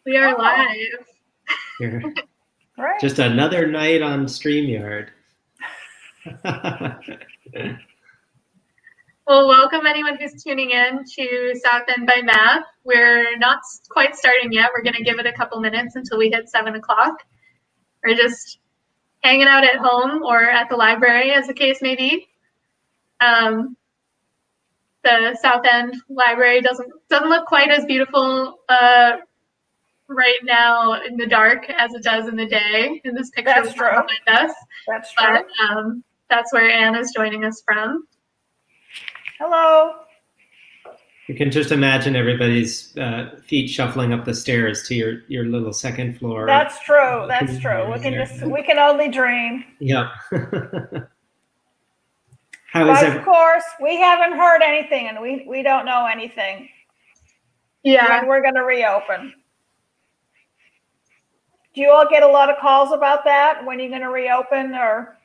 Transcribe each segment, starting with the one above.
We are live. Here. Right. Just another night on StreamYard. Well, welcome anyone who's tuning in to South End by Map. We're not quite starting yet. We're going to give it a couple minutes until we hit 7 o'clock. We're just hanging out at home or at the library, as the case may be. The South End Library doesn't look quite as beautiful right now in the dark as it does in the day in this picture behind us. That's true. But that's where Anne is joining us from. Hello. You can just imagine everybody's feet shuffling up the stairs to your little second floor. That's true. That's true. We can only dream. Yep. Of course, we haven't heard anything, and we don't know anything. Yeah. When we're going to reopen. Do you all get a lot of calls about that? When you're going to reopen, or?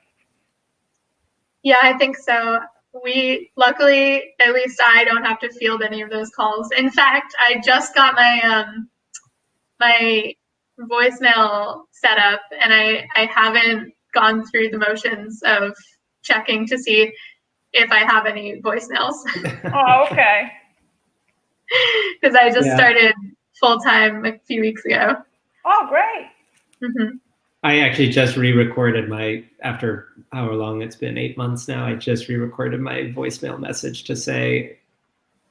Yeah, I think so. We luckily, at least I don't have to field any of those calls. In fact, I just got my my voicemail set up, and I haven't gone through the motions of checking to see if I have any voicemails. Oh, okay. Because I just started full time a few weeks ago. Oh, great. Mm-hmm. I actually just re-recorded after however long it's been, 8 months now, I just re-recorded my voicemail message to say,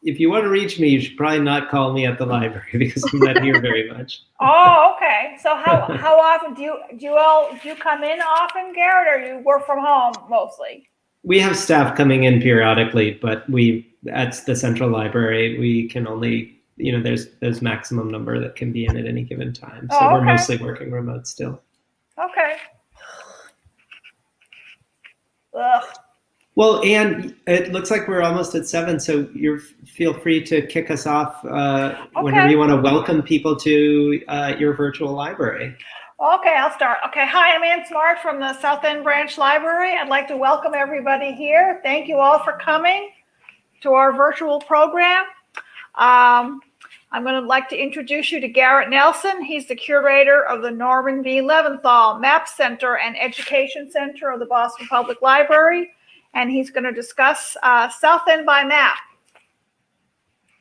if you want to reach me, you should probably not call me at the library because I'm not here very much. Oh, okay. So how often do you come in often, Garrett, or you work from home mostly? We have staff coming in periodically, but at the central library, we can only, there's maximum number that can be in at any given time. So we're mostly working remote still. Okay. Ugh. Well, Anne, it looks like we're almost at 7, so feel free to kick us off whenever you want to welcome people to your virtual library. Okay, I'll start. Okay, hi, I'm Ann Smart from the South End Branch Library. I'd like to welcome everybody here. Thank you all for coming to our virtual program. I'm going to like to introduce you to Garrett Nelson. He's the curator of the Norman B. Leventhal Map Center and Education Center of the Boston Public Library, and he's going to discuss South End by Map.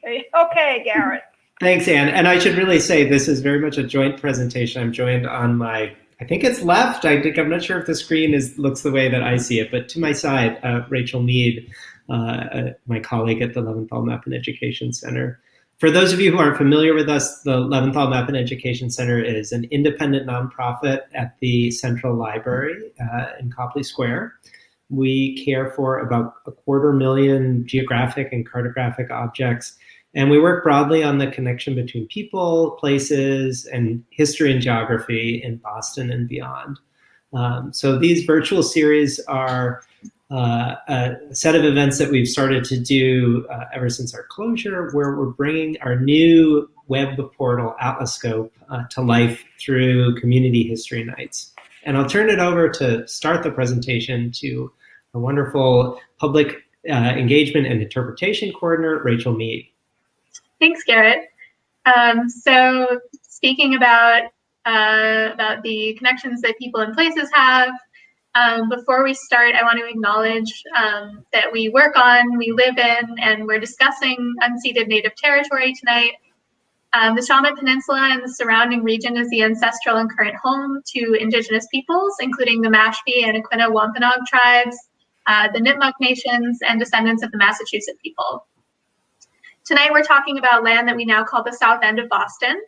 Okay, Garrett. Thanks, Anne. And I should really say this is very much a joint presentation. I'm joined on my, I think it's left. I'm not sure if the screen looks the way that I see it, but to my side, Rachel Mead, my colleague at the Leventhal Map Education Center. For those of you who aren't familiar with us, the Leventhal Map Education Center is an independent nonprofit at the Central Library in Copley Square. We care for about 250,000 geographic and cartographic objects, and we work broadly on the connection between people, places, and history and geography in Boston and beyond. So these virtual series are a set of events that we've started to do ever since our closure, where we're bringing our new web portal, Alloscope, to life through community history nights. And I'll turn it over to start the presentation to a wonderful public engagement and interpretation coordinator, Rachel Mead. Thanks, Garrett. So speaking about the connections that people and places have, before we start, I want to acknowledge that we live in, and we're discussing unceded Native territory tonight. The Shawmut Peninsula and the surrounding region is the ancestral and current home to Indigenous peoples, including the Mashpee and Aquinnah Wampanoag tribes, the Nipmuc nations, and descendants of the Massachusetts people. Tonight, we're talking about land that we now call the South End of Boston.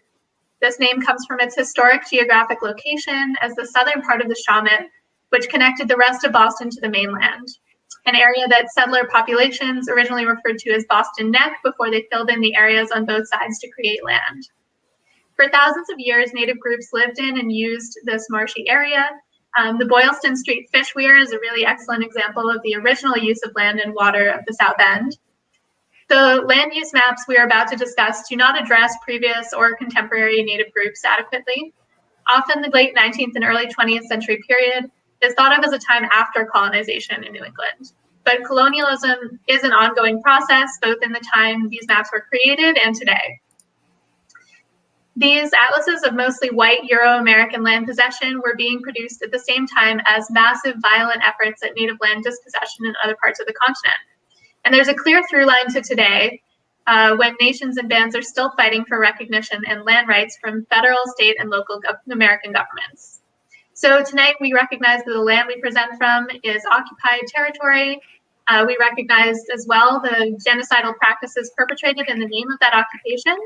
This name comes from its historic geographic location as the southern part of the Shawmut, which connected the rest of Boston to the mainland, an area that settler populations originally referred to as Boston Neck before they filled in the areas on both sides to create land. For thousands of years, Native groups lived in and used this marshy area. The Boylston Street Fish Weir is a really excellent example of the original use of land and water of the South End. The land use maps we are about to discuss do not address previous or contemporary Native groups adequately. Often the late 19th and early 20th century period is thought of as a time after colonization in New England. But colonialism is an ongoing process, both in the time these maps were created and today. These atlases of mostly white Euro-American land possession were being produced at the same time as massive violent efforts at native land dispossession in other parts of the continent. And there's a clear through line to today, when nations and bands are still fighting for recognition and land rights from federal, state, and local American governments. So tonight we recognize that the land we present from is occupied territory. We recognize as well the genocidal practices perpetrated in the name of that occupation.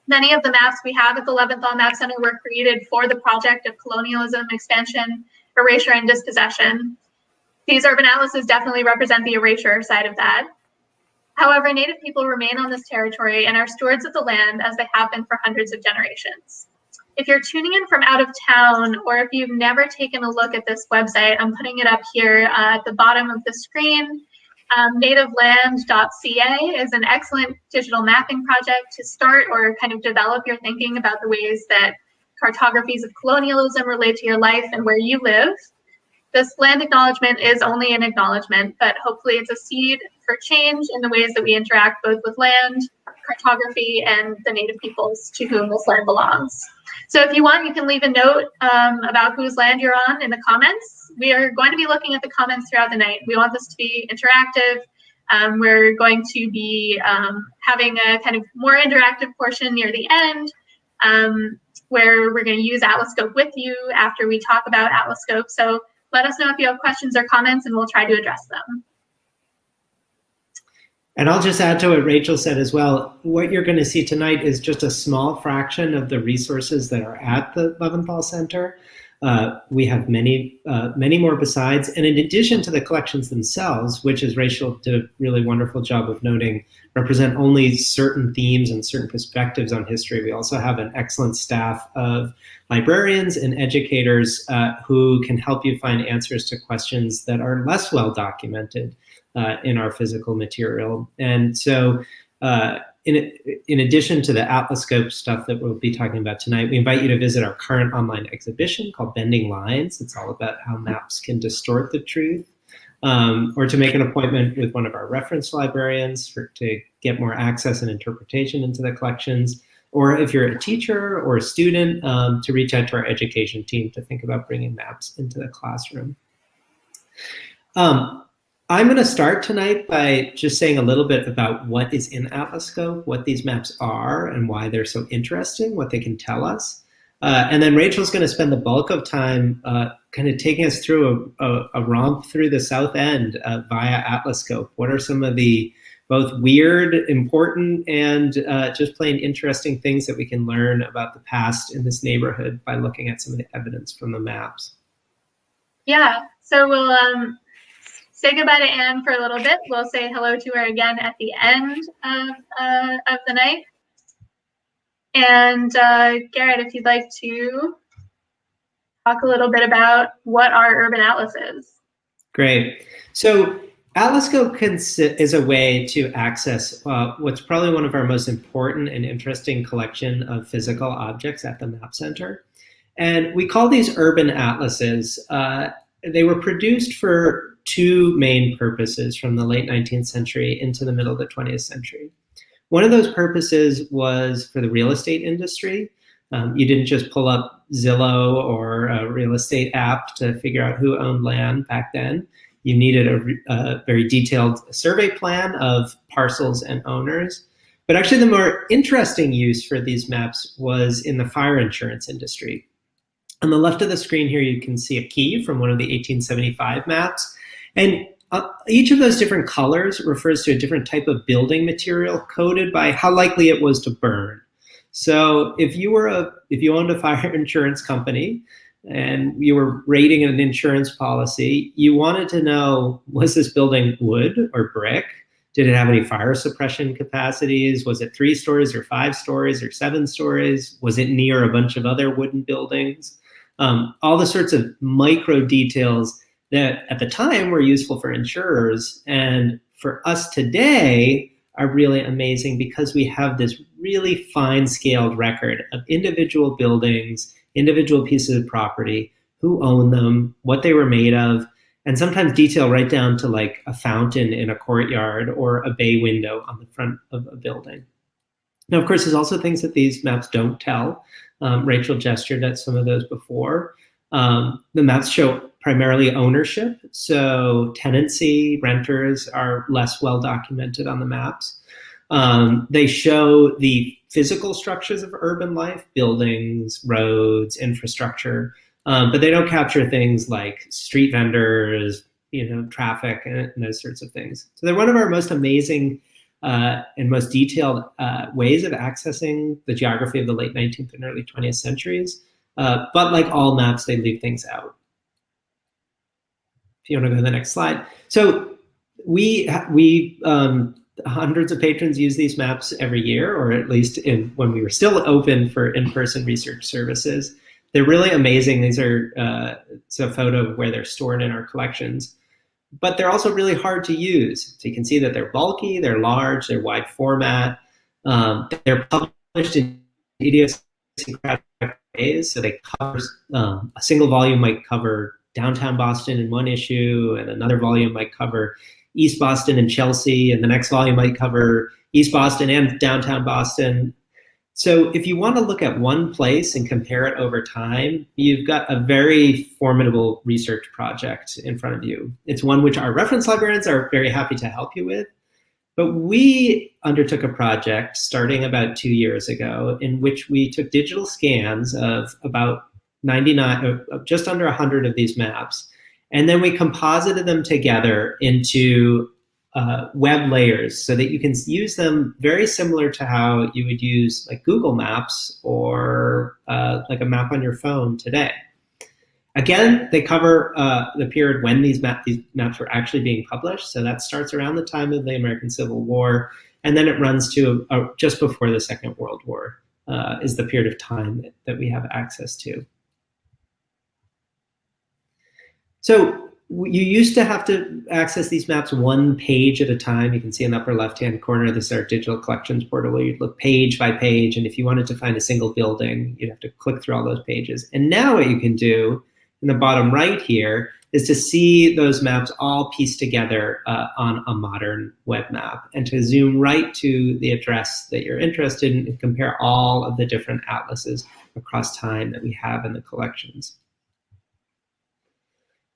Many of the maps we have at the Leventhal Map Center were created for the project of colonialism, expansion, erasure, and dispossession. These urban atlases definitely represent the erasure side of that. However, Native people remain on this territory and are stewards of the land as they have been for hundreds of generations. If you're tuning in from out of town, or if you've never taken a look at this website, I'm putting it up here at the bottom of the screen. Nativeland.ca is an excellent digital mapping project to start or kind of develop your thinking about the ways that cartographies of colonialism relate to your life and where you live. This land acknowledgement is only an acknowledgement, but hopefully it's a seed for change in the ways that we interact both with land, cartography, and the Native peoples to whom this land belongs. So if you want, you can leave a note about whose land you're on in the comments. We are going to be looking at the comments throughout the night. We want this to be interactive. We're going to be having a kind of more interactive portion near the end, where we're going to use Alloscope with you after we talk about Alloscope. So let us know if you have questions or comments, and we'll try to address them. And I'll just add to what Rachel said as well. What you're going to see tonight is just a small fraction of the resources that are at the Leventhal Center. We have many more besides. And in addition to the collections themselves, which, as Rachel did a really wonderful job of noting, represent only certain themes and certain perspectives on history, we also have an excellent staff of librarians and educators who can help you find answers to questions that are less well documented in our physical material. And so in addition to the Alloscope stuff that we'll be talking about tonight, we invite you to visit our current online exhibition called Bending Lines. It's all about how maps can distort the truth, or to make an appointment with one of our reference librarians to get more access and interpretation into the collections, or if you're a teacher or a student, to reach out to our education team to think about bringing maps into the classroom. I'm going to start tonight by just saying a little bit about what is in Alloscope, what these maps are, and why they're so interesting, what they can tell us. And then Rachel's going to spend the bulk of time kind of taking us through a romp through the South End via Alloscope. What are some of the both weird, important, and just plain interesting things that we can learn about the past in this neighborhood by looking at some of the evidence from the maps? Yeah, so we'll say goodbye to Anne for a little bit. We'll say hello to her again at the end of the night. And Garrett, if you'd like to talk a little bit about what our urban atlas is. Great. So Alloscope is a way to access what's probably one of our most important and interesting collection of physical objects at the Map Center. And we call these urban atlases. They were produced for two main purposes from the late 19th century into the middle of the 20th century. One of those purposes was for the real estate industry. You didn't just pull up Zillow or a real estate app to figure out who owned land back then. You needed a very detailed survey plan of parcels and owners. But actually the more interesting use for these maps was in the fire insurance industry. On the left of the screen here, you can see a key from one of the 1875 maps. And each of those different colors refers to a different type of building material coded by how likely it was to burn. So if you owned a fire insurance company and you were rating an insurance policy, you wanted to know, was this building wood or brick? Did it have any fire suppression capacities? Was it 3 stories or 5 stories or 7 stories? Was it near a bunch of other wooden buildings? All the sorts of micro details that at the time were useful for insurers, and for us today are really amazing because we have this really fine-scaled record of individual buildings, individual pieces of property, who owned them, what they were made of, and sometimes detail right down to like a fountain in a courtyard or a bay window on the front of a building. Now, of course, there's also things that these maps don't tell. Rachel gestured at some of those before. The maps show primarily ownership, so tenancy, renters are less well documented on the maps. They show the physical structures of urban life, buildings, roads, infrastructure, but they don't capture things like street vendors, traffic, and those sorts of things. So they're one of our most amazing and most detailed ways of accessing the geography of the late 19th and early 20th centuries. But like all maps, they leave things out. If you want to go to the next slide. So we hundreds of patrons use these maps every year, or at least when we were still open for in-person research services. They're really amazing. These are it's a photo of where they're stored in our collections. But they're also really hard to use. So you can see that they're bulky, they're large, they're wide format. They're published in idiosyncratic ways. So they cover, a single volume might cover downtown Boston in one issue, and another volume might cover East Boston and Chelsea, and the next volume might cover East Boston and downtown Boston. So if you want to look at one place and compare it over time, you've got a very formidable research project in front of you. It's one which our reference librarians are very happy to help you with. But we undertook a project starting about 2 years ago in which we took digital scans of about 99, just under 100 of these maps, and then we composited them together into web layers so that you can use them very similar to how you would use like Google Maps or like a map on your phone today. Again, they cover the period when these maps were actually being published. So that starts around the time of the American Civil War, and then it runs to just before the Second World War is the period of time that we have access to. So you used to have to access these maps one page at a time. You can see in the upper left-hand corner, this is our digital collections portal where you'd look page by page. And if you wanted to find a single building, you'd have to click through all those pages. And now what you can do in the bottom right here is to see those maps all pieced together on a modern web map, and to zoom right to the address that you're interested in and compare all of the different atlases across time that we have in the collections.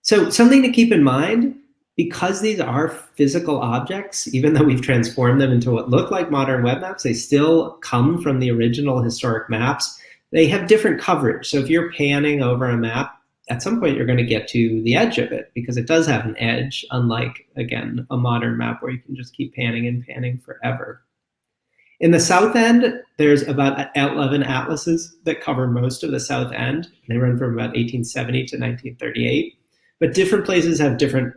So something to keep in mind, because these are physical objects, even though we've transformed them into what look like modern web maps, they still come from the original historic maps. They have different coverage. So if you're panning over a map, at some point you're going to get to the edge of it because it does have an edge, unlike, again, a modern map where you can just keep panning and panning forever. In the south end, there's about 11 atlases that cover most of the south end. They run from about 1870 to 1938. But different places have different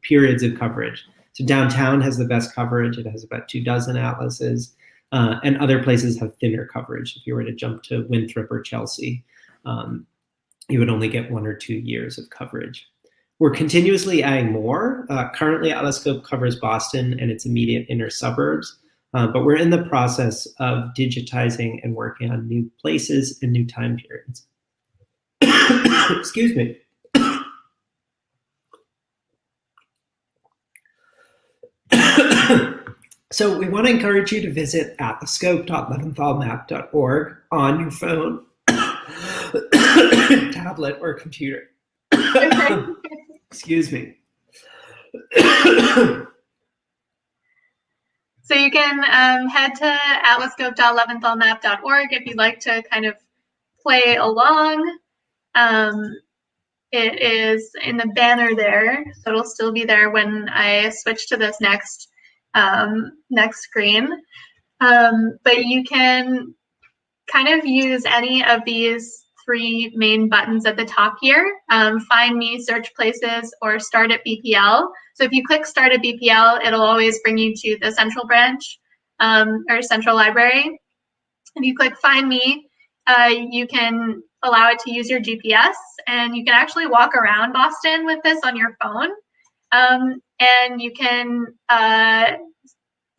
periods of coverage. So downtown has the best coverage. It has about 24 atlases. And other places have thinner coverage. If you were to jump to Winthrop or Chelsea, you would only get 1 or 2 years of coverage. We're continuously adding more. Currently, Alloscope covers Boston and its immediate inner suburbs. But we're in the process of digitizing and working on new places and new time periods. Excuse me. So we want to encourage you to visit alloscope.leventhalmap.org on your phone, tablet, or computer. Excuse me. So you can head to alloscope.leventhalmap.org if you'd like to kind of play along. It is in the banner there, so it'll still be there when I switch to this next screen. But you can kind of use any of these 3 main buttons at the top here, Find Me, Search Places, or Start at BPL. So if you click Start at BPL, it'll always bring you to the central branch or central library. If you click Find Me, you can allow it to use your GPS, and you can actually walk around Boston with this on your phone. And you can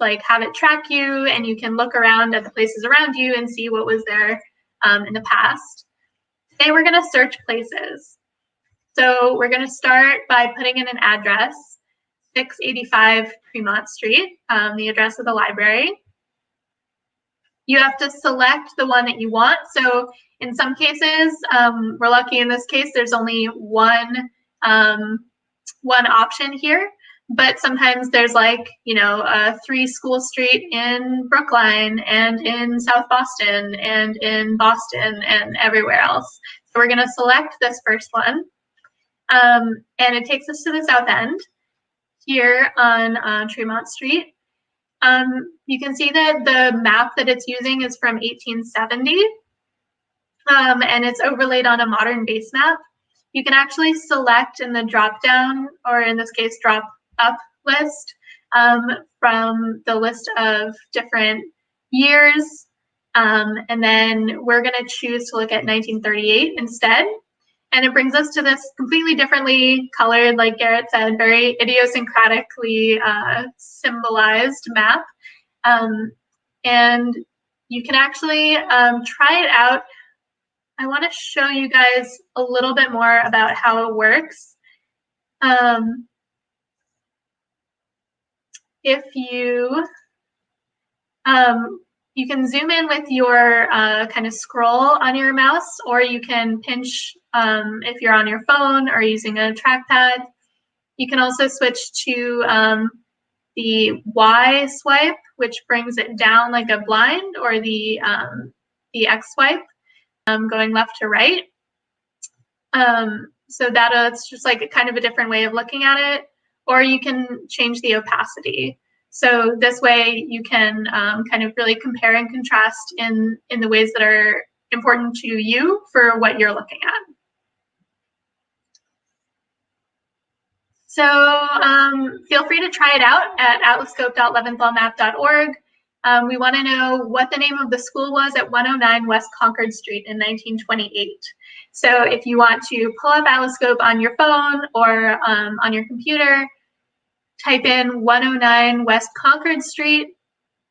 like have it track you, and you can look around at the places around you and see what was there in the past. Today we're going to search places. So we're going to start by putting in an address, 685 Tremont Street, the address of the library. you have to select the one that you want. So in some cases, we're lucky in this case, there's only one option here. But sometimes there's like, 3 School Street in Brookline and in South Boston and in Boston and everywhere else. So we're going to select this first one. And it takes us to the South End here on Tremont Street. You can see that the map that it's using is from 1870, and it's overlaid on a modern base map. You can actually select in the drop down, or in this case, drop up list from the list of different years. And then we're going to choose to look at 1938 instead. And it brings us to this completely differently colored, like Garrett said, very idiosyncratically symbolized map. And you can actually try it out. I want to show you guys a little bit more about how it works. If you you can zoom in with your kind of scroll on your mouse, or you can pinch if you're on your phone or using a trackpad. You can also switch to the Y swipe, which brings it down like a blind, or the X swipe, going left to right. So that's just like kind of a different way of looking at it. Or you can change the opacity. So this way you can kind of really compare and contrast in the ways that are important to you for what you're looking at. So feel free to try it out at alloscope.leventhalmap.org. We want to know what the name of the school was at 109 West Concord Street in 1928. So if you want to pull up Alloscope on your phone or on your computer, type in 109 West Concord Street,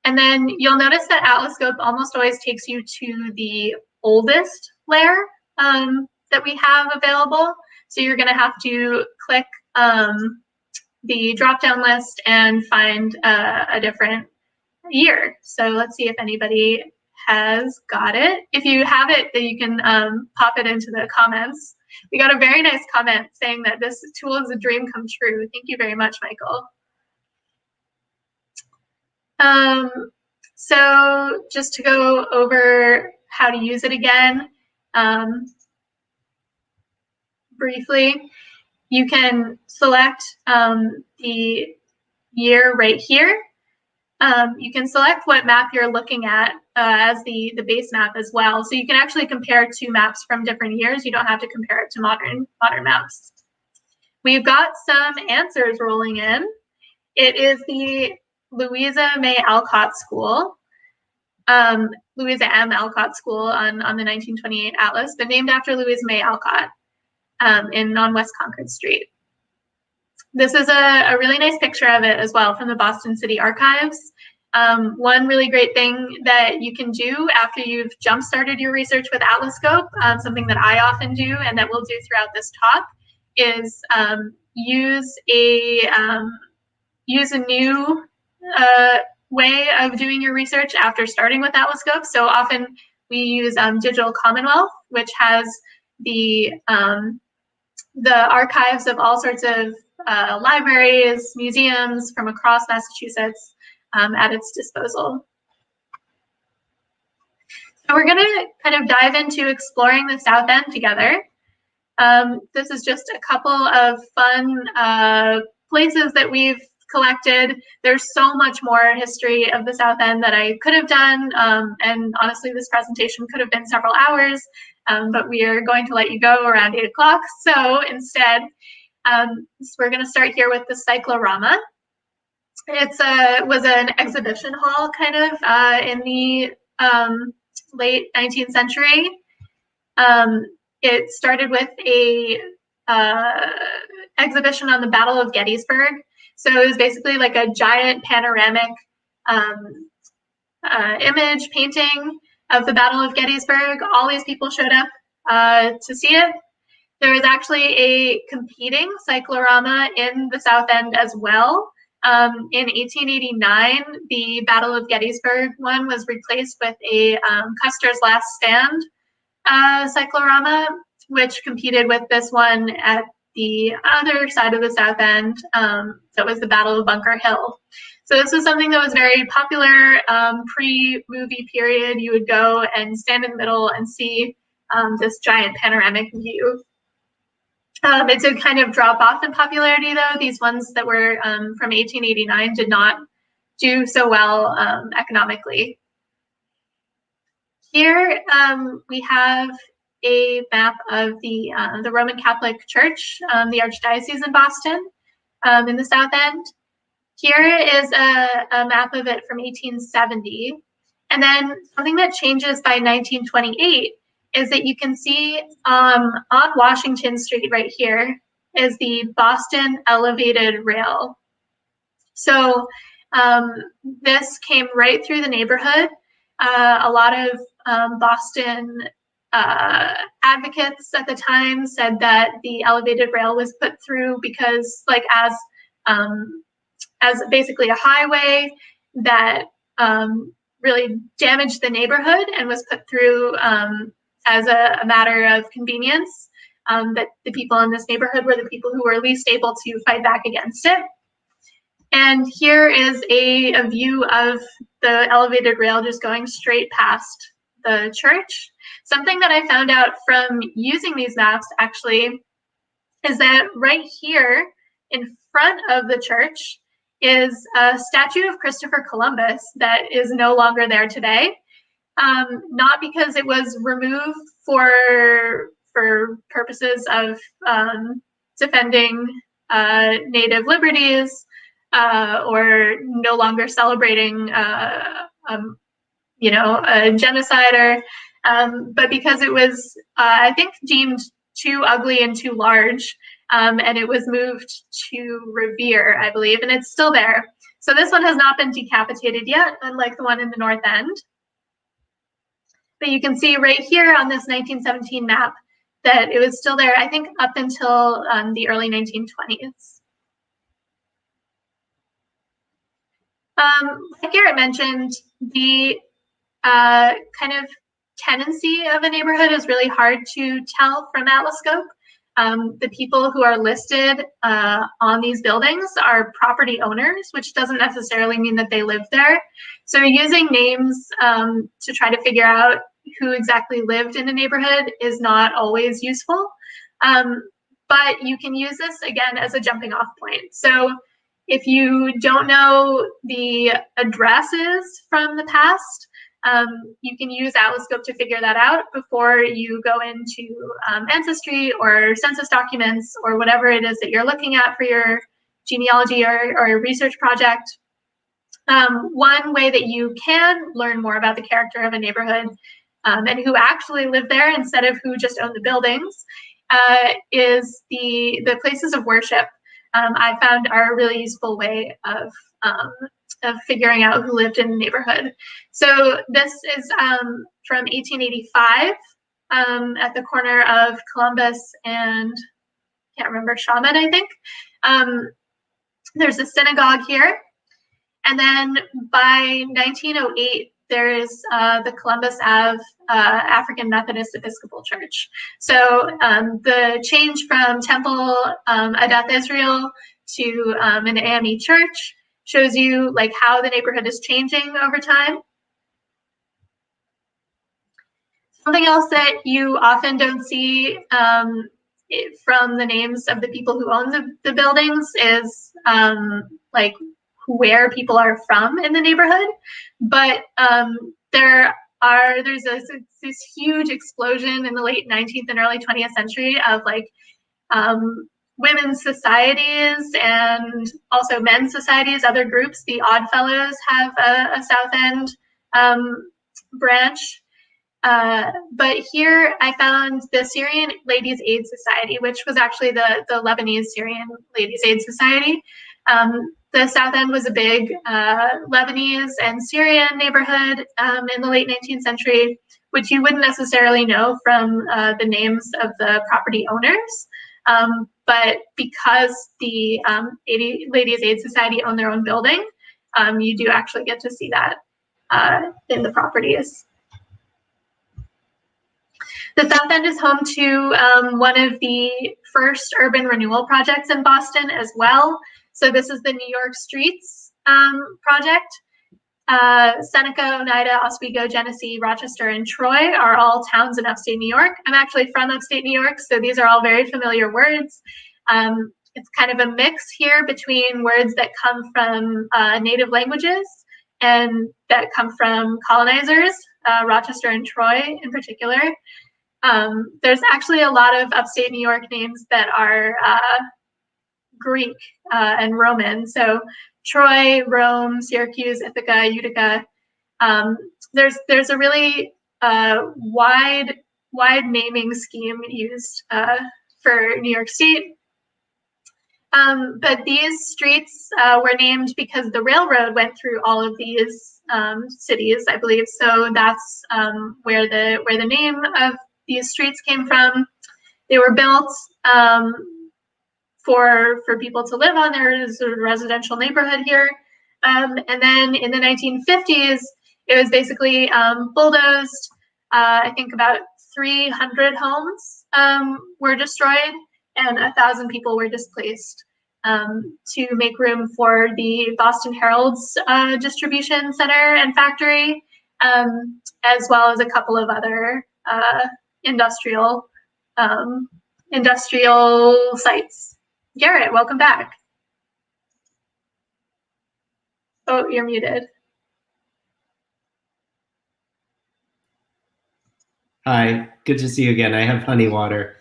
and then you'll notice that Alloscope almost always takes you to the oldest layer that we have available. So you're going to have to click the drop-down list and find a different year. So let's see if anybody has got it. If you have it, then you can pop it into the comments. We got a very nice comment saying that this tool is a dream come true. Thank you very much, Michael. So just to go over how to use it again, briefly, you can select the year right here. You can select what map you're looking at as the base map as well. So you can actually compare 2 maps from different years. You don't have to compare it to modern maps. We've got some answers rolling in. It is the Louisa May Alcott School, Louisa M. Alcott School on the 1928 atlas, but named after Louisa May Alcott on West Concord Street. This is a really nice picture of it as well from the Boston City Archives. One really great thing that you can do after you've jump-started your research with Alloscope, something that I often do and that we'll do throughout this talk, is use a new way of doing your research after starting with Alloscope. So often we use Digital Commonwealth, which has the archives of all sorts of libraries, museums from across Massachusetts at its disposal. So we're going to kind of dive into exploring the South End together. This is just a couple of fun places that we've collected. There's so much more history of the South End that I could have done, and honestly this presentation could have been several hours, but we are going to let you go around 8 o'clock. So instead, we're going to start here with the Cyclorama. It was an exhibition hall kind of in the late 19th century. It started with a exhibition on the Battle of Gettysburg. So it was basically like a giant panoramic image painting of the Battle of Gettysburg. All these people showed up to see it. There was actually a competing cyclorama in the South End as well, In 1889, the Battle of Gettysburg one was replaced with a Custer's Last Stand cyclorama, which competed with this one at the other side of the South End. That was the Battle of Bunker Hill. So this was something that was very popular pre-movie period. You would go and stand in the middle and see this giant panoramic view. It did kind of drop off in popularity, though. These ones that were from 1889 did not do so well economically. Here we have a map of the Roman Catholic Church, the Archdiocese in Boston, in the South End. Here is a map of it from 1870. And then something that changes by 1928 is that you can see on Washington Street right here is the Boston Elevated Rail. So this came right through the neighborhood. A lot of Boston advocates at the time said that the elevated rail was put through because, like, as basically a highway that really damaged the neighborhood and was put through as a matter of convenience, that the people in this neighborhood were the people who were least able to fight back against it. And here is a view of the elevated rail just going straight past the church. Something that I found out from using these maps actually is that right here in front of the church is a statue of Christopher Columbus that is no longer there today. Not because it was removed for purposes of defending Native liberties or no longer celebrating, a genocider, but because it was, I think, deemed too ugly and too large, and it was moved to Revere, I believe, and it's still there. So this one has not been decapitated yet, unlike the one in the North End. But you can see right here on this 1917 map that it was still there, I think, up until the early 1920s. Like Garrett mentioned, the kind of tenancy of a neighborhood is really hard to tell from Alloscope. The people who are listed on these buildings are property owners, which doesn't necessarily mean that they live there. So using names to try to figure out who exactly lived in a neighborhood is not always useful. But you can use this, again, as a jumping off point. So if you don't know the addresses from the past, you can use Alloscope to figure that out before you go into ancestry or census documents or whatever it is that you're looking at for your genealogy or research project. One way that you can learn more about the character of a neighborhood and who actually lived there instead of who just owned the buildings is the places of worship. I found are a really useful way of figuring out who lived in the neighborhood. So this is from 1885 at the corner of Columbus and, can't remember, Shaman, I think. There's a synagogue here. And then by 1908, there is the Columbus Ave African Methodist Episcopal Church. So the change from Temple Adath Israel to an AME church shows you like how the neighborhood is changing over time. Something else that you often don't see from the names of the people who own the buildings is like where people are from in the neighborhood. But there's this huge explosion in the late 19th and early 20th century of like women's societies and also men's societies, other groups. The Odd Fellows have a South End branch. But here I found the Syrian Ladies Aid Society, which was actually the Lebanese Syrian Ladies Aid Society. The South End was a big Lebanese and Syrian neighborhood in the late 19th century, which you wouldn't necessarily know from the names of the property owners. But because the Ladies Aid Society own their own building, you do actually get to see that in the properties. The South End is home to one of the first urban renewal projects in Boston as well. So this is the New York Streets project. Seneca, Oneida, Oswego, Genesee, Rochester, and Troy are all towns in upstate New York. I'm actually from upstate New York, so these are all very familiar words. It's kind of a mix here between words that come from native languages and that come from colonizers, Rochester and Troy in particular. There's actually a lot of upstate New York names that are Greek and Roman. So Troy, Rome, Syracuse, Ithaca, Utica. There's a really wide naming scheme used for New York State. But these streets were named because the railroad went through all of these cities, I believe. So that's where the name of these streets came from. They were built for people to live on. There's a residential neighborhood here. And then in the 1950s, it was basically bulldozed. I think about 300 homes were destroyed and 1,000 people were displaced to make room for the Boston Herald's distribution center and factory, as well as a couple of other industrial sites. Garrett, welcome back. Oh, you're muted. Hi, good to see you again. I have honey water.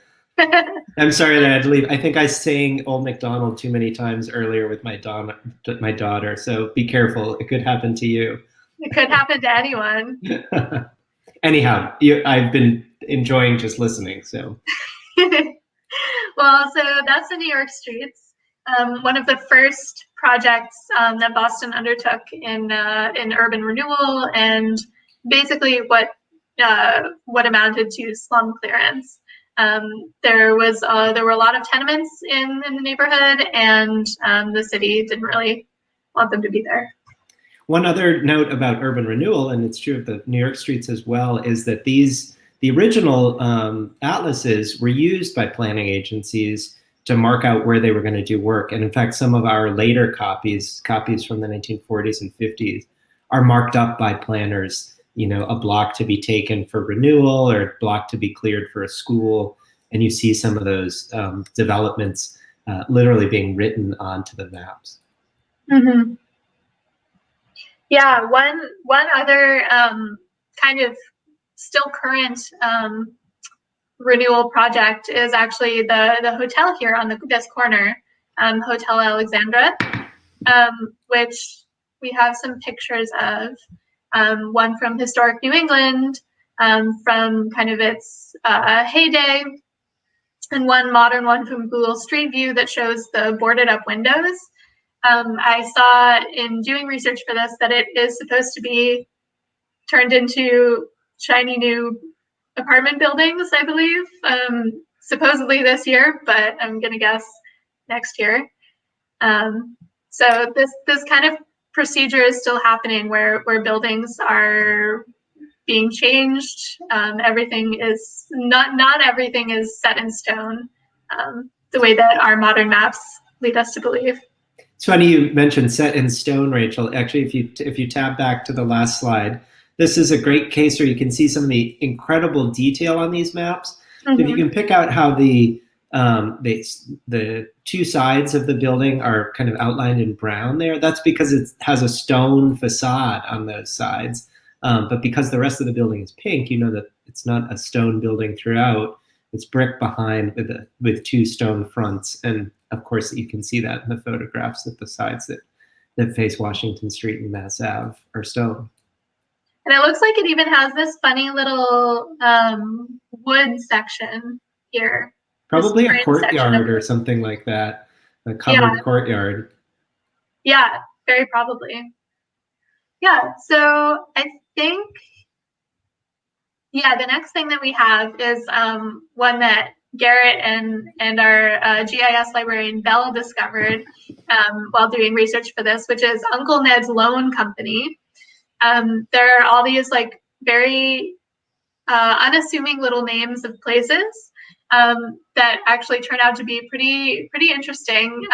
I'm sorry that I had to leave. I think I sang Old MacDonald too many times earlier with my daughter, so be careful. It could happen to you. It could happen to anyone. Anyhow, I've been enjoying just listening, so. Well, so that's the New York Streets. One of the first projects that Boston undertook in urban renewal, and basically what amounted to slum clearance. There were a lot of tenements in the neighborhood, and the city didn't really want them to be there. One other note about urban renewal, and it's true of the New York streets as well, is that the original atlases were used by planning agencies to mark out where they were going to do work. And in fact, some of our later copies from the 1940s and 50s, are marked up by planners, a block to be taken for renewal or a block to be cleared for a school. And you see some of those developments literally being written onto the maps. Mm-hmm. Yeah, one other kind of still current renewal project is actually the hotel here on this corner, Hotel Alexandra, which we have some pictures of. One from historic New England, from kind of its heyday, and one modern one from Google Street View that shows the boarded up windows. I saw in doing research for this that it is supposed to be turned into shiny new apartment buildings, I believe, supposedly this year, but I'm gonna guess next year. So this kind of procedure is still happening where buildings are being changed. Everything is not everything is set in stone, the way that our modern maps lead us to believe. It's funny you mentioned set in stone, Rachel. Actually, if you tab back to the last slide, this is a great case where you can see some of the incredible detail on these maps. Mm-hmm. If you can pick out how the two sides of the building are kind of outlined in brown there, that's because it has a stone facade on those sides. But because the rest of the building is pink, you know that it's not a stone building throughout. It's brick behind with two stone fronts. And of course, you can see that in the photographs that the sides that face Washington Street and Mass Ave are stone. And it looks like it even has this funny little wood section here. Probably a courtyard or something like that, a covered courtyard. Yeah, very probably. Yeah, so I think, the next thing that we have is one that Garrett and our GIS librarian Belle discovered while doing research for this, which is Uncle Ned's Loan Company. There are all these like very unassuming little names of places that actually turn out to be pretty interesting.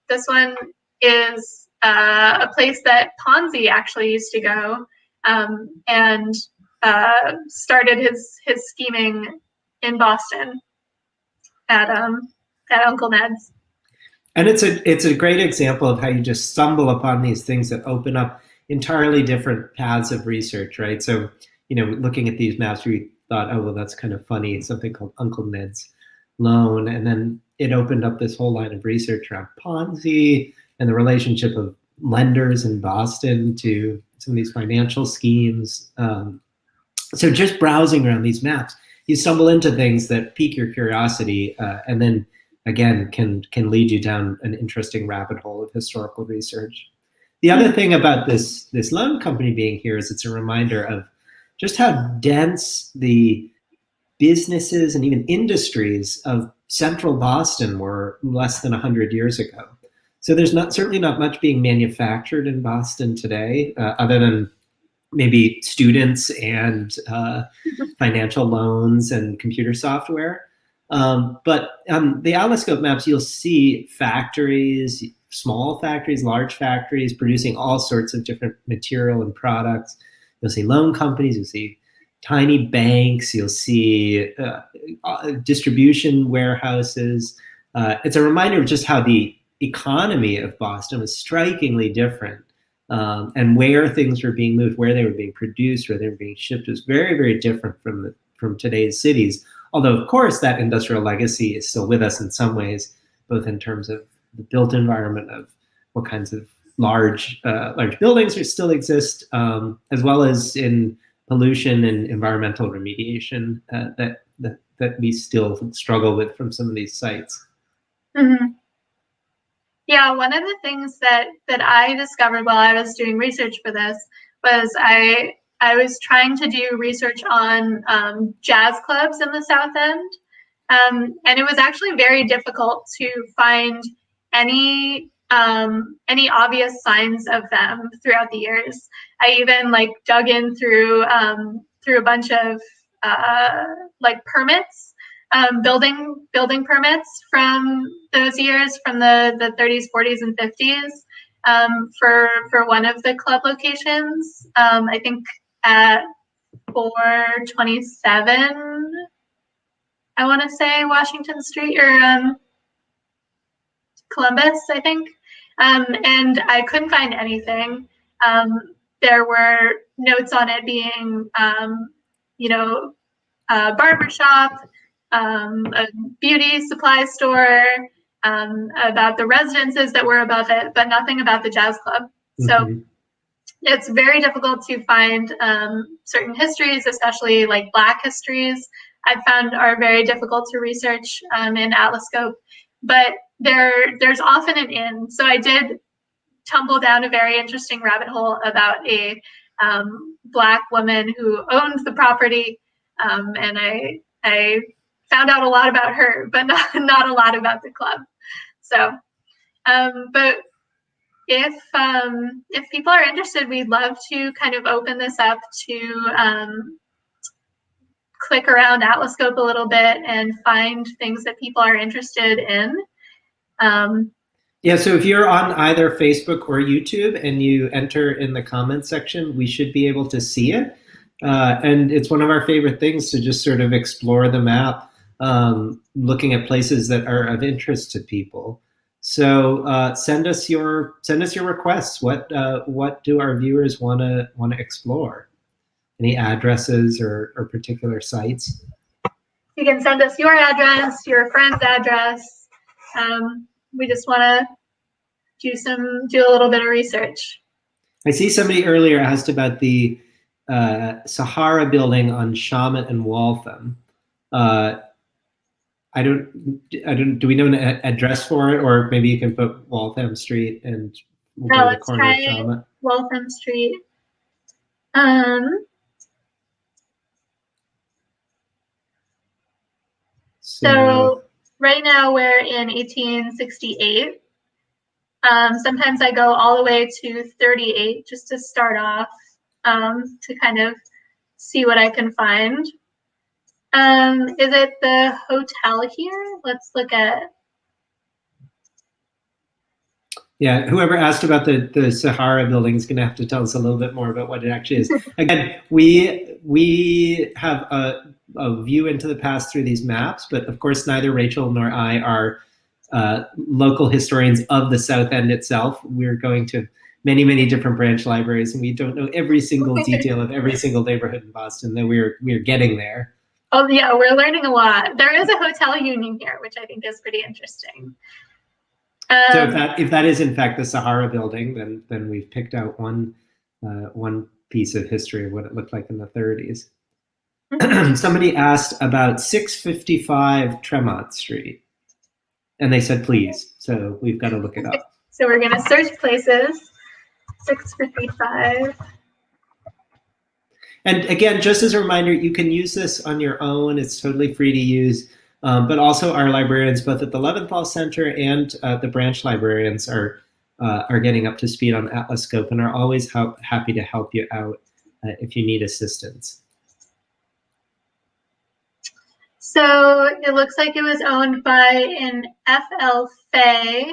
This one is a place that Ponzi actually used to go and started his scheming in Boston at Uncle Ned's. And it's a great example of how you just stumble upon these things that open up entirely different paths of research, right? So, looking at these maps, we thought, oh, well, that's kind of funny. It's something called Uncle Ned's Loan. And then it opened up this whole line of research around Ponzi and the relationship of lenders in Boston to some of these financial schemes. So just browsing around these maps, you stumble into things that pique your curiosity and then, again, can lead you down an interesting rabbit hole of historical research. The other thing about this loan company being here is it's a reminder of just how dense the businesses and even industries of central Boston were less than 100 years ago. So there's certainly not much being manufactured in Boston today, other than maybe students and financial loans and computer software. But on the Alloscope maps, you'll see factories, small factories, large factories producing all sorts of different material and products. You'll see loan companies, you'll see tiny banks, you'll see distribution warehouses. It's a reminder of just how the economy of Boston was strikingly different, and where things were being moved, where they were being produced, where they were being shipped was very, very different from today's cities. Although, of course, that industrial legacy is still with us in some ways, both in terms of the built environment of what kinds of large buildings still exist, as well as in pollution and environmental remediation that we still struggle with from some of these sites. Mm-hmm. Yeah, one of the things that I discovered while I was doing research for this was I was trying to do research on jazz clubs in the South End, and it was actually very difficult to find any obvious signs of them throughout the years. I even dug in through a bunch of permits, building permits from those years, from the 30s, 40s, and 50s, for one of the club locations. I think at 427, I want to say Washington Street or Columbus, I think. And I couldn't find anything. There were notes on it being, a barbershop, a beauty supply store, about the residences that were above it, but nothing about the jazz club. Mm-hmm. So it's very difficult to find certain histories, especially Black histories, I've found are very difficult to research in Alloscope. But there's often an in. So I did tumble down a very interesting rabbit hole about a Black woman who owned the property, and I found out a lot about her, but not a lot about the club. So, but if people are interested, we'd love to kind of open this up to click around Alloscope a little bit and find things that people are interested in. Yeah, so if you're on either Facebook or YouTube and you enter in the comments section, we should be able to see it. And it's one of our favorite things to just sort of explore the map, looking at places that are of interest to people. So send us your requests. What do our viewers want to explore? Any addresses or particular sites? You can send us your address, your friend's address. We just want to do a little bit of research. I see somebody earlier asked about the Sahara building on Shaman and Waltham. I don't. Do we know an address for it, or maybe you can put Waltham Street and we'll go to the corner of Shaman. Waltham Street. So right now we're in 1868. Sometimes I go all the way to 38 just to start off, to kind of see what I can find. Is it the hotel here? Let's look at. Yeah, whoever asked about the Sahara building is going to have to tell us a little bit more about what it actually is. Again, we have a view into the past through these maps, but of course neither Rachel nor I are local historians of the South End itself. We're going to many, many different branch libraries, and we don't know every single detail of every single neighborhood in Boston, though we're getting there. Oh yeah, we're learning a lot. There is a hotel union here, which I think is pretty interesting. So if that is in fact the Sahara building, then we've picked out one piece of history of what it looked like in the 30s. Somebody asked about 655 Tremont Street, and they said please. So we've got to look it up. So we're going to search places. 655. And again, just as a reminder, you can use this on your own. It's totally free to use. But also our librarians, both at the Leventhal Center and the branch librarians, are getting up to speed on Alloscope and are always happy to help you out if you need assistance. So it looks like it was owned by an F.L. Fay.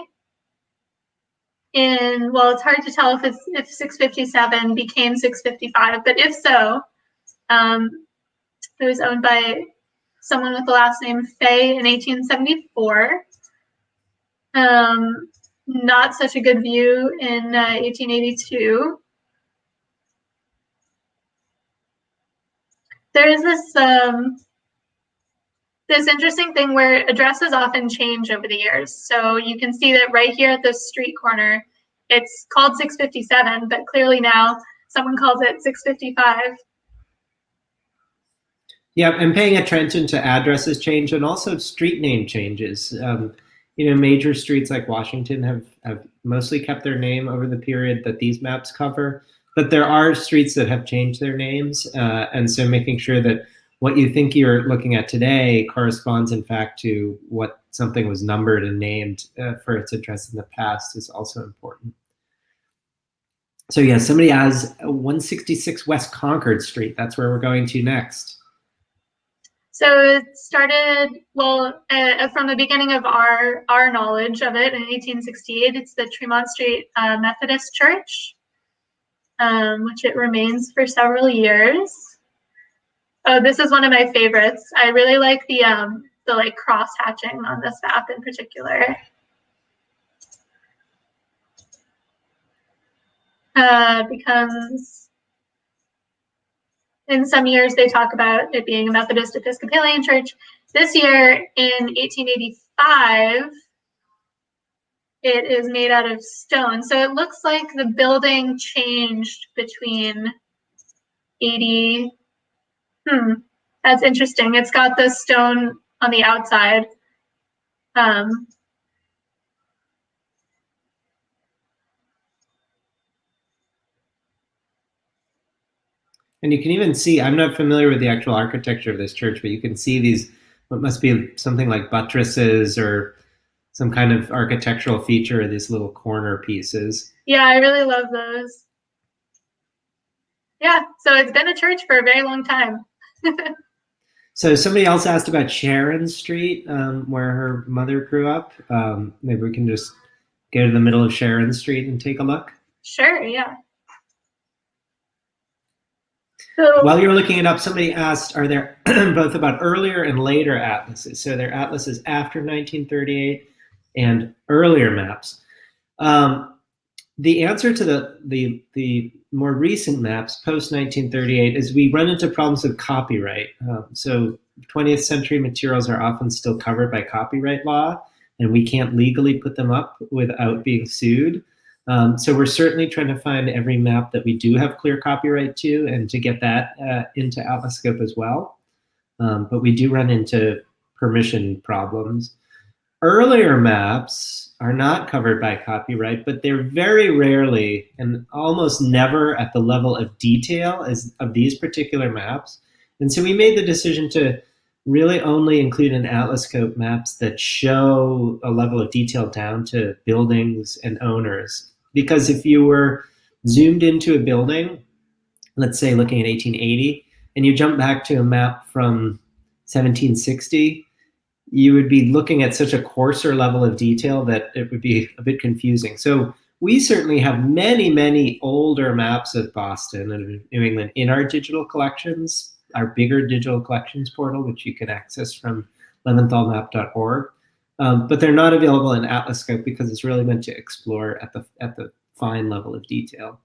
Well, it's hard to tell if 657 became 655, but if so, it was owned by someone with the last name Fay in 1874. Not such a good view in 1882. There is this interesting thing where addresses often change over the years. So you can see that right here at this street corner, it's called 657, but clearly now someone calls it 655. Yeah, and paying attention to addresses change and also street name changes. Major streets like Washington have mostly kept their name over the period that these maps cover, but there are streets that have changed their names. And so making sure that what you think you're looking at today corresponds in fact to what something was numbered and named for its address in the past is also important. So yeah, somebody has 166 West Concord Street. That's where we're going to next. So it started, from the beginning of our knowledge of it in 1868. It's the Tremont Street Methodist Church, which it remains for several years. Oh, this is one of my favorites. I really like the cross hatching on this map in particular. Because in some years they talk about it being a Methodist Episcopalian church. This year in 1885, it is made out of stone. So it looks like the building changed between 80. That's interesting. It's got the stone on the outside. And you can even see, I'm not familiar with the actual architecture of this church, but you can see these, what must be something like buttresses or some kind of architectural feature of these little corner pieces. Yeah, I really love those. Yeah, so it's been a church for a very long time. So somebody else asked about Sharon Street, where her mother grew up. Maybe we can just go to the middle of Sharon Street and take a look. Sure, yeah. So, while you're looking it up, somebody asked, are there both about earlier and later atlases? So there are atlases after 1938 and earlier maps. The answer to the more recent maps, post-1938, is we run into problems with copyright. So 20th century materials are often still covered by copyright law, and we can't legally put them up without being sued. So we're certainly trying to find every map that we do have clear copyright to and to get that into Alloscope as well. But we do run into permission problems. Earlier maps are not covered by copyright, but they're very rarely and almost never at the level of detail as of these particular maps. And so we made the decision to really only include in Alloscope maps that show a level of detail down to buildings and owners. Because if you were zoomed into a building, let's say looking at 1880, and you jump back to a map from 1760, you would be looking at such a coarser level of detail that it would be a bit confusing. So we certainly have many, many older maps of Boston and New England in our digital collections, our bigger digital collections portal, which you can access from leventhalmap.org. But they're not available in Alloscope because it's really meant to explore at the fine level of detail.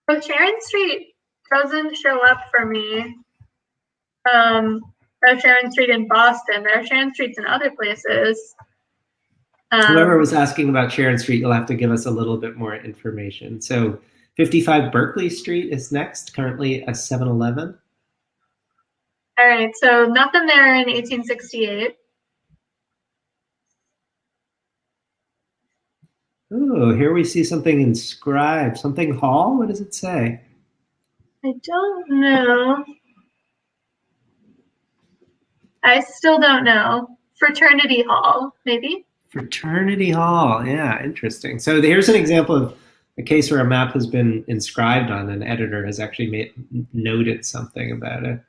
So Sharon Street doesn't show up for me. There are Sharon Street in Boston. There are Sharon Streets in other places. Whoever was asking about Sharon Street, you'll have to give us a little bit more information. So 55 Berkeley Street is next, currently a 7-Eleven. All right, so nothing there in 1868. Oh, here we see something inscribed. Something Hall? What does it say? I don't know. I still don't know. Fraternity Hall, maybe? Fraternity Hall, yeah, interesting. So here's an example of a case where a map has been inscribed on, an editor has actually noted something about it.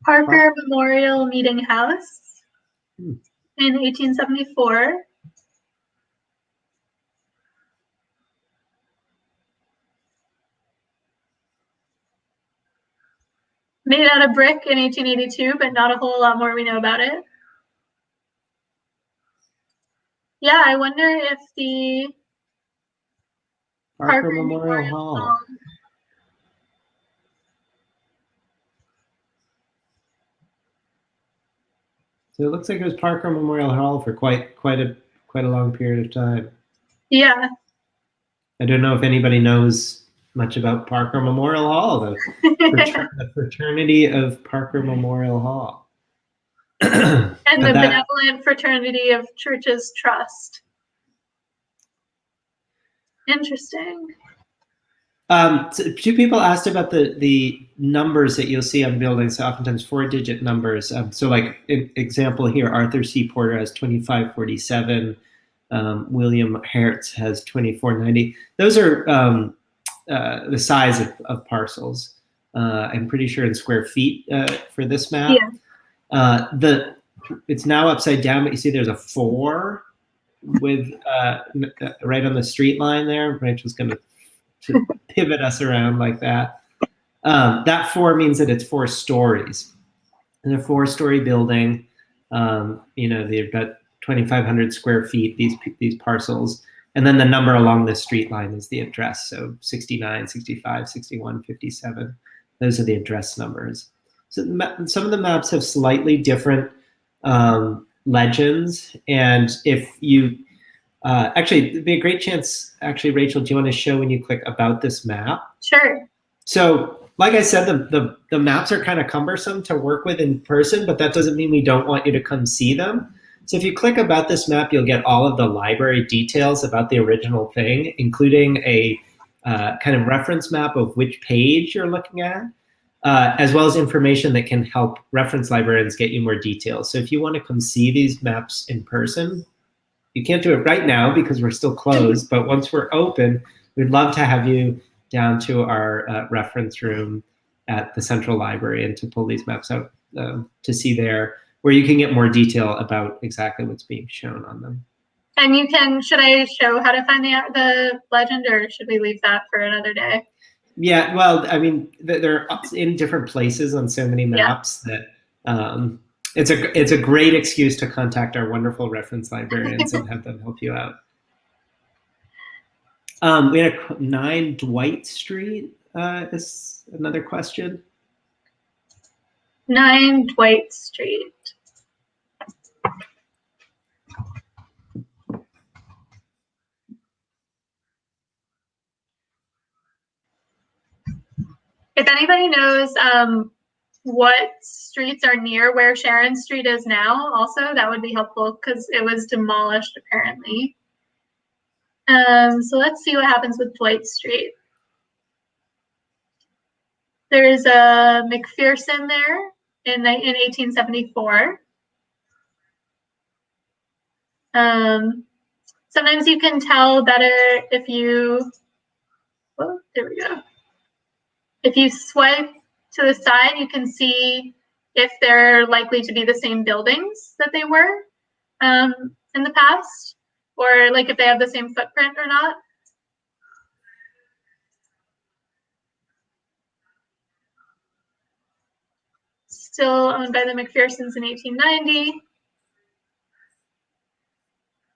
Parker Memorial Meeting House in 1874. Made out of brick in 1882, but not a whole lot more we know about it. Yeah, I wonder if the Parker Memorial Hall. So it looks like it was Parker Memorial Hall for quite a long period of time. Yeah. I don't know if anybody knows much about Parker Memorial Hall, the fraternity of Parker Memorial Hall. And the Benevolent Fraternity of Churches Trust. Interesting. So two people asked about the numbers that you'll see on buildings, so oftentimes 4-digit numbers. So like example here, Arthur C. Porter has 2547. William Hertz has 2490. Those are the size of parcels. I'm pretty sure in square feet for this map. Yeah. It's now upside down, but you see there's a 4 with right on the street line there. Rachel's going to pivot us around like that. That 4 means that it's 4 stories. In a 4-story building, they've got 2,500 square feet, these parcels. And then the number along the street line is the address. So 69, 65, 61, 57. Those are the address numbers. So some of the maps have slightly different legends. And if you, actually, it'd be a great chance, actually, Rachel, do you want to show when you click about this map? Sure. So like I said, the maps are kind of cumbersome to work with in person, but that doesn't mean we don't want you to come see them. So if you click about this map, you'll get all of the library details about the original thing, including a kind of reference map of which page you're looking at, as well as information that can help reference librarians get you more details. So if you want to come see these maps in person, you can't do it right now because we're still closed, but once we're open, we'd love to have you down to our reference room at the Central Library and to pull these maps out to see there, where you can get more detail about exactly what's being shown on them. And you can, should I show how to find the legend, or should we leave that for another day? Yeah, well, I mean, they're in different places on so many maps that it's a great excuse to contact our wonderful reference librarians and have them help you out. We had 9 Dwight Street is another question. 9 Dwight Street. If anybody knows what streets are near where Sharon Street is now, also, that would be helpful because it was demolished apparently. So let's see what happens with Dwight Street. There is a McPherson there in 1874. Sometimes you can tell better if you, oh, there we go. If you swipe to the side, you can see if they're likely to be the same buildings that they were in the past, or like if they have the same footprint or not. Still owned by the McPhersons in 1890.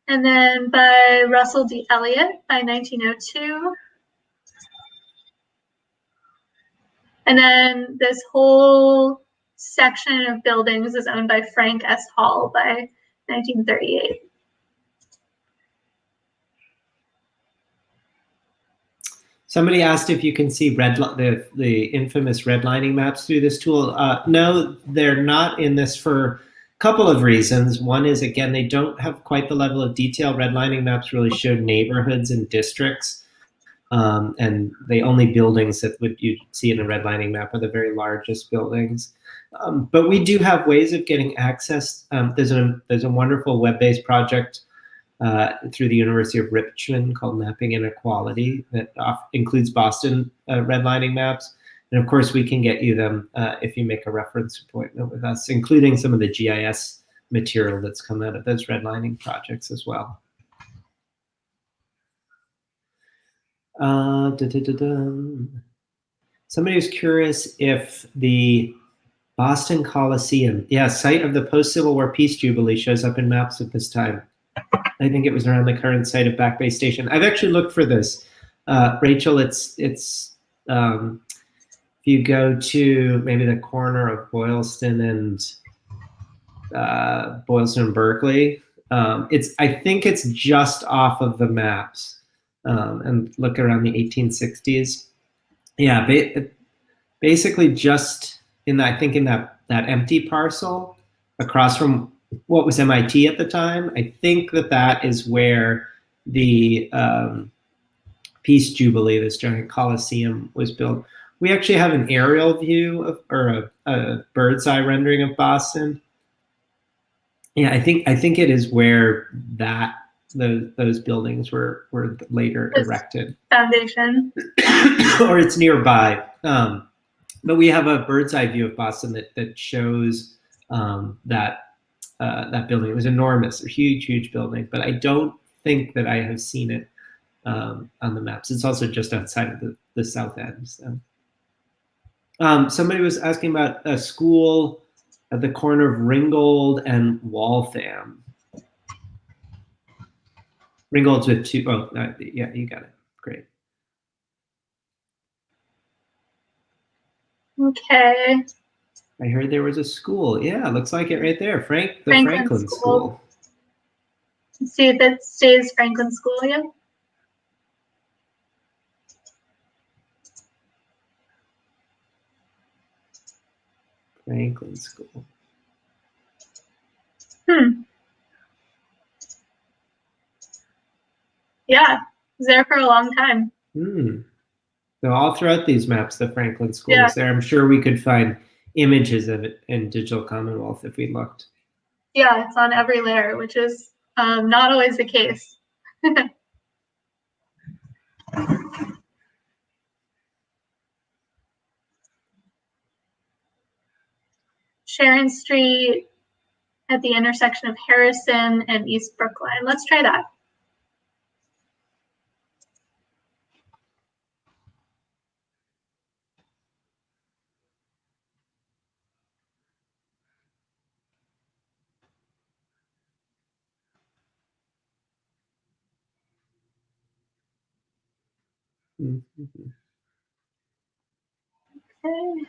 And then by Russell D. Elliott by 1902. And then this whole section of buildings is owned by Frank S. Hall by 1938. Somebody asked if you can see the infamous redlining maps through this tool. No, they're not in this for a couple of reasons. One is, again, they don't have quite the level of detail. Redlining maps really show neighborhoods and districts, and the only buildings that you'd see in a redlining map are the very largest buildings. But we do have ways of getting access. There's a wonderful web-based project through the University of Richmond called Mapping Inequality that includes Boston redlining maps. And of course, we can get you them if you make a reference appointment with us, including some of the GIS material that's come out of those redlining projects as well. Somebody was curious if the Boston Coliseum, site of the post-Civil War Peace Jubilee, shows up in maps at this time. I think it was around the current site of Back Bay Station. I've actually looked for this, Rachel. It's if you go to maybe the corner of Boylston and Berkeley, I think it's just off of the maps, and look around the 1860s. Yeah, basically just in that, I think in that empty parcel across from what was MIT at the time. I think that is where the Peace Jubilee, this giant Coliseum, was built. We actually have an aerial view of, or a bird's eye rendering of Boston. Yeah, I think it is where those buildings were later erected. Foundation. Or it's nearby. But we have a bird's eye view of Boston that shows that building. It was enormous, a huge building, but I don't think that I have seen it on the maps. It's also just outside of the south end. So. Somebody was asking about a school at the corner of Ringgold and Waltham. Ringgold's with two. Oh, yeah, you got it. Great. Okay. I heard there was a school. Yeah, looks like it right there. Franklin School. Let's see if it stays Franklin School, yeah. Franklin School. Yeah, it was there for a long time. So all throughout these maps, the Franklin School is there. I'm sure we could find images of it in Digital Commonwealth if we looked. Yeah, it's on every layer, which is not always the case. Sharon Street at the intersection of Harrison and East Brookline. Let's try that. Okay.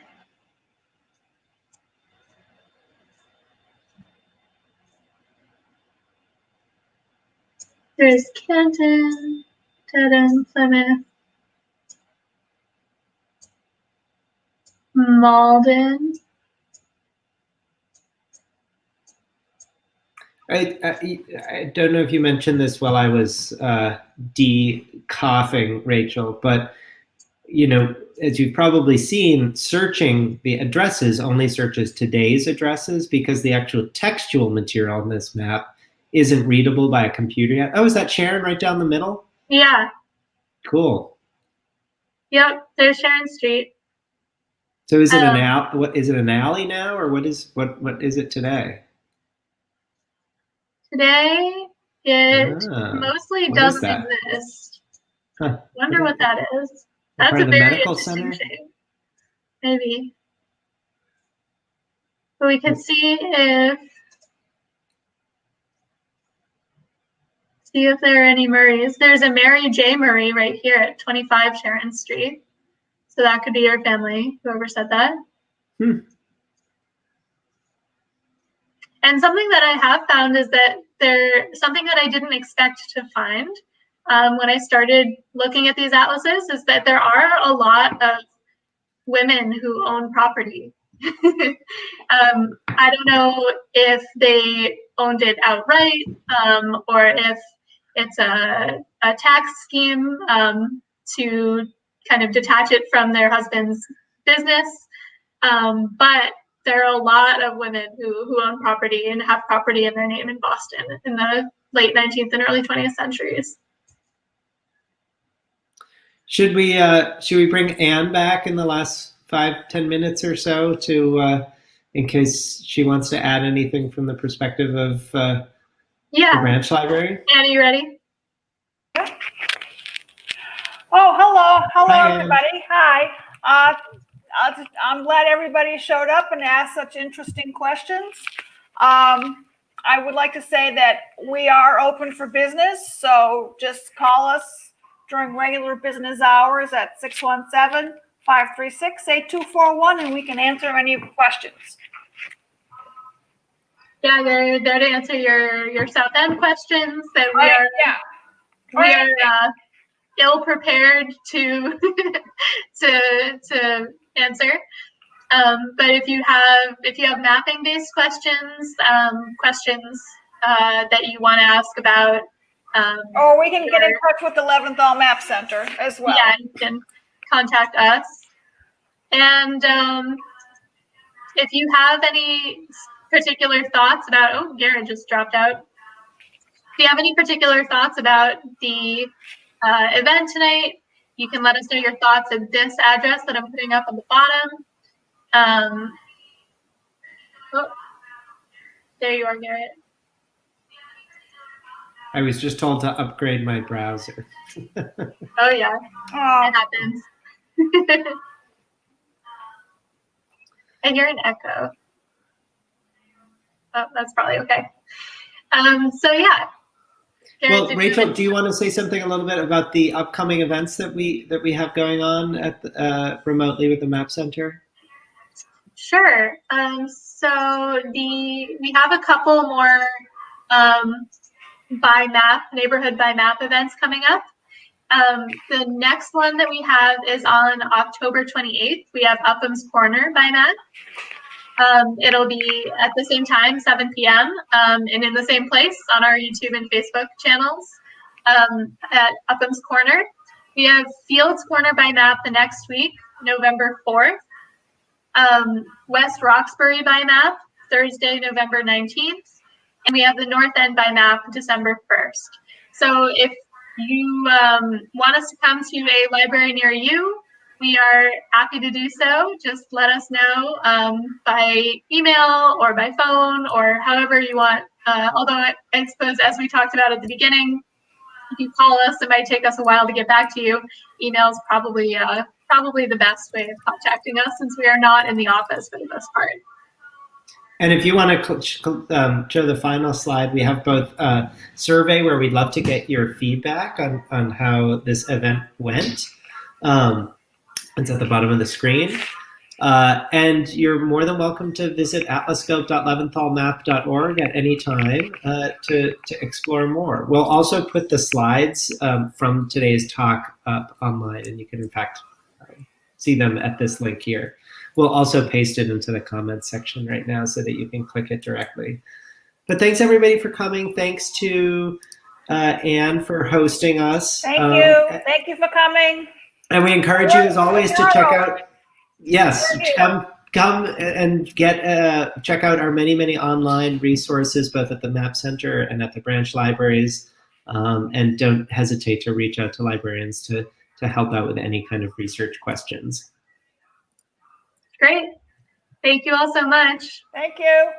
There's Canton, Dedham, Plymouth, Malden. I don't know if you mentioned this while I was de-coughing, Rachel, but as you've probably seen, searching the addresses only searches today's addresses because the actual textual material on this map isn't readable by a computer yet. Oh, is that Sharon right down the middle? Yeah. Cool. Yep, there's Sharon Street. So is it an alley now, or what is it today? Today, it mostly doesn't exist. Huh. Wonder what that is. That's a very medical interesting center? shape. Maybe. But we could see if there are any Murrays. There's a Mary J. Murray right here at 25 Sharon Street. So that could be your family, whoever said that. And something that I have found is that something that I didn't expect to find when I started looking at these atlases is that there are a lot of women who own property. I don't know if they owned it outright or if it's a tax scheme to kind of detach it from their husband's business. But there are a lot of women who own property and have property in their name in Boston in the late 19th and early 20th centuries. Should we bring Anne back in the last 5-10 minutes or so to in case she wants to add anything from the perspective of the branch library? Anne, are you ready? Oh, hello, Hi, everybody. Hi. I'm glad everybody showed up and asked such interesting questions. I would like to say that we are open for business, so just call us during regular business hours at 617-536-8241, and we can answer any questions. Yeah, they're there to answer your South End questions that we are ill prepared to to answer. But if you have mapping based questions that you want to ask about, or we can get in touch with the Leventhal Map Center as well. Yeah, you can contact us. And if you have any particular thoughts about, Garrett just dropped out. If you have any particular thoughts about the event tonight, you can let us know your thoughts at this address that I'm putting up on the bottom. There you are, Garrett. I was just told to upgrade my browser. Oh, yeah. It happens. I hear an echo. Oh, that's probably okay. So, yeah. Well, Rachel, do you want to say something a little bit about the upcoming events that we have going on at remotely with the Map Center? Sure. So we have a couple more neighborhood by map events coming up. The next one that we have is on October 28th. We have Upham's Corner by map. It'll be at the same time, 7 p.m., and in the same place on our YouTube and Facebook channels at Upham's Corner. We have Fields Corner by map the next week, November 4th. West Roxbury by map, Thursday, November 19th. And we have the North End by map, December 1st. So if you want us to come to a library near you, we are happy to do so. Just let us know by email or by phone or however you want. Although I suppose, as we talked about at the beginning, if you call us, it might take us a while to get back to you. Email is probably the best way of contacting us since we are not in the office for the most part. And if you want to show the final slide, we have both a survey where we'd love to get your feedback on how this event went. It's at the bottom of the screen. And you're more than welcome to visit alloscope.leventhalmap.org at any time to explore more. We'll also put the slides from today's talk up online, and you can, in fact, see them at this link here. We'll also paste it into the comments section right now so that you can click it directly. But thanks everybody for coming. Thanks to Anne for hosting us. Thank you. Thank you for coming. And we encourage you, as always, to check out. Yes, come and check out our many online resources, both at the Map Center and at the branch libraries. And don't hesitate to reach out to librarians to help out with any kind of research questions. Great. Thank you all so much. Thank you.